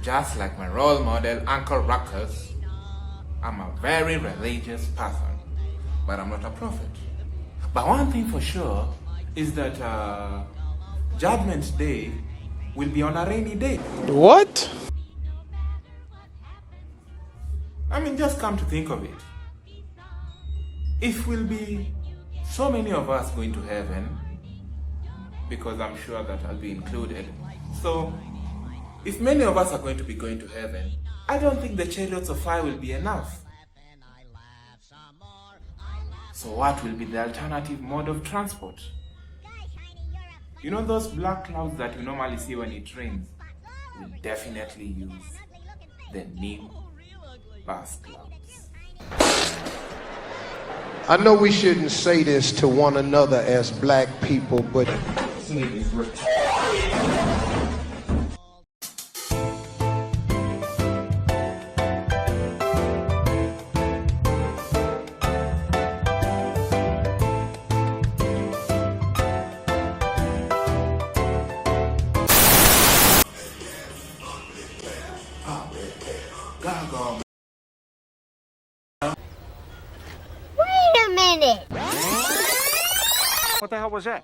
Just like my role model, Uncle Ruckus, I'm a very religious person, but I'm not a prophet. But one thing for sure is that Judgment Day will be on a rainy day. What? I mean, just come to think of it. If we'll be so many of us going to heaven, because I'm sure that I'll be included, so if many of us are going to be going to heaven, I don't think the chariots of fire will be enough. So what will be the alternative mode of transport? You know those black clouds that you normally see when it rains? We'll definitely use the new bus clouds. I know we shouldn't say this to one another as black people, but Wait a minute! What the hell was that?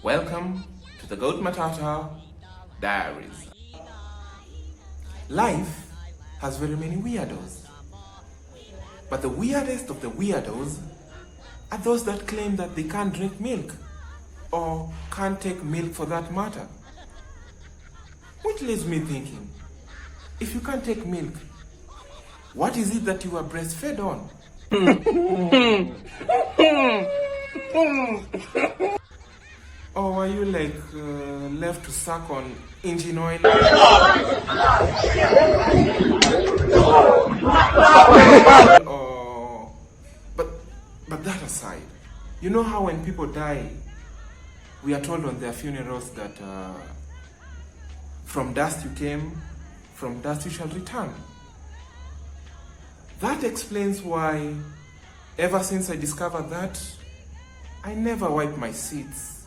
Welcome to the Matata Diaries. Life has very many weirdos. But the weirdest of the weirdos are those that claim that they can't drink milk or can't take milk for that matter. Which leaves me thinking, if you can't take milk, what is it that you are breastfed on? Or are you like left to suck on engine oil? But that aside, you know how when people die, we are told on their funerals that from dust you came, from dust you shall return. That explains why, ever since I discovered that, I never wipe my seats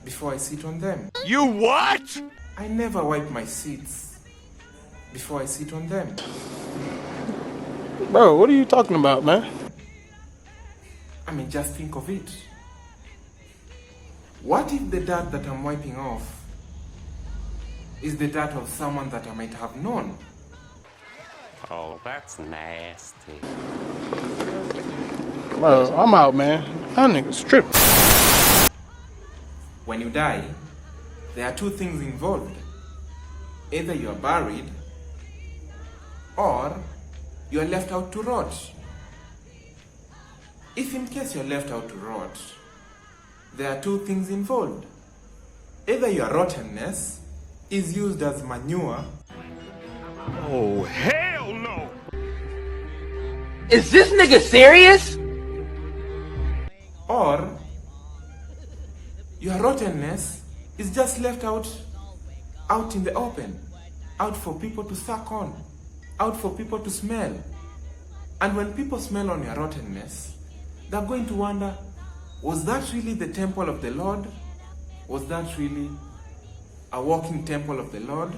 before I sit on them. You what? I never wipe my seats before I sit on them. Bro, what are you talking about, man? I mean, just think of it. What if the dirt that I'm wiping off is the dirt of someone that I might have known? Oh, that's nasty. Bro, I'm out, man. That nigga's tripping. When you die, there are two things involved. Either you are buried or you are left out to rot. If in case you're left out to rot, there are two things involved. Either your rottenness is used as manure. Oh, hell no! Is this nigga serious? Or your rottenness is just left out in the open, out for people to suck on, out for people to smell. And when people smell on your rottenness, they're going to wonder, was that really the temple of the Lord? Was that really a walking temple of the Lord?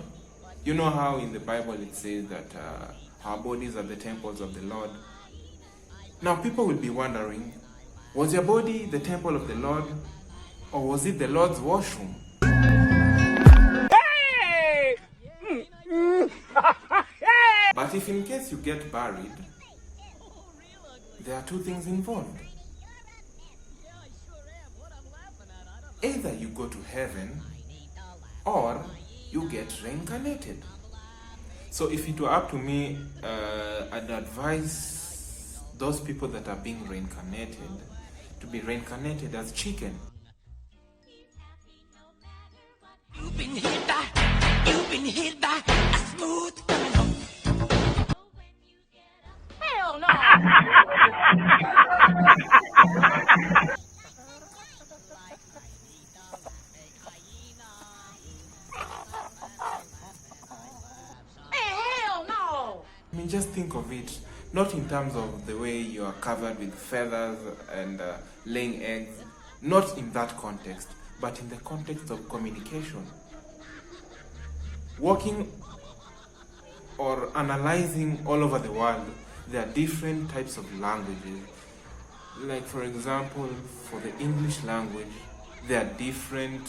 You know how in the Bible it says that our bodies are the temples of the Lord. Now people will be wondering, was your body the temple of the Lord? Or was it the Lord's washroom? Hey! But if in case you get buried, there are two things involved. Either you go to heaven or you get reincarnated. So if it were up to me, I'd advise those people that are being reincarnated to be reincarnated as chicken. You've been hit by a smooth criminal. Hell no! just think of it not in terms of the way you are covered with feathers and laying eggs, not in that context, but in the context of communication. Working or analyzing all over the world, there are different types of languages. Like for example, for the English language, there are different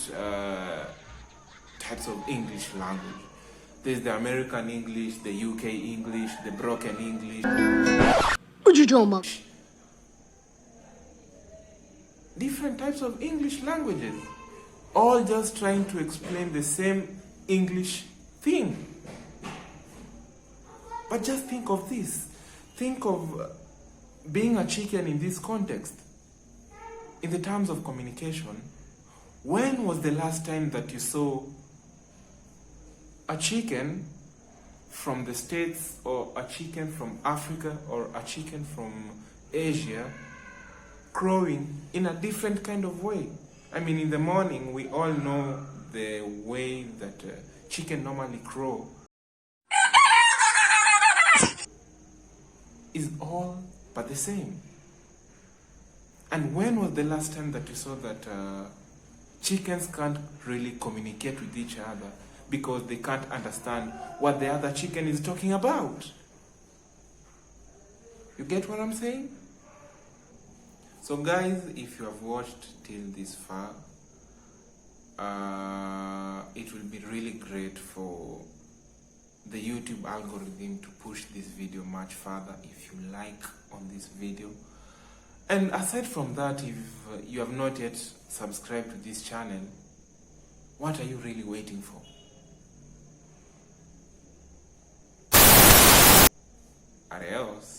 types of English language. There's the American English, the UK English, the broken English. What you talking about? Different types of English languages, all just trying to explain the same English thing. But just think of this. Think of being a chicken in this context. In the terms of communication, when was the last time that you saw a chicken from the States, or a chicken from Africa, or a chicken from Asia crowing in a different kind of way? I mean, in the morning, we all know the way that chicken normally crow is all but the same. And when was the last time that you saw that chickens can't really communicate with each other because they can't understand what the other chicken is talking about? You get what I'm saying? So guys, if you have watched till this far, it will be really great for the YouTube algorithm to push this video much further if you like on this video. And aside from that, if you have not yet subscribed to this channel, what are you really waiting for? Adios.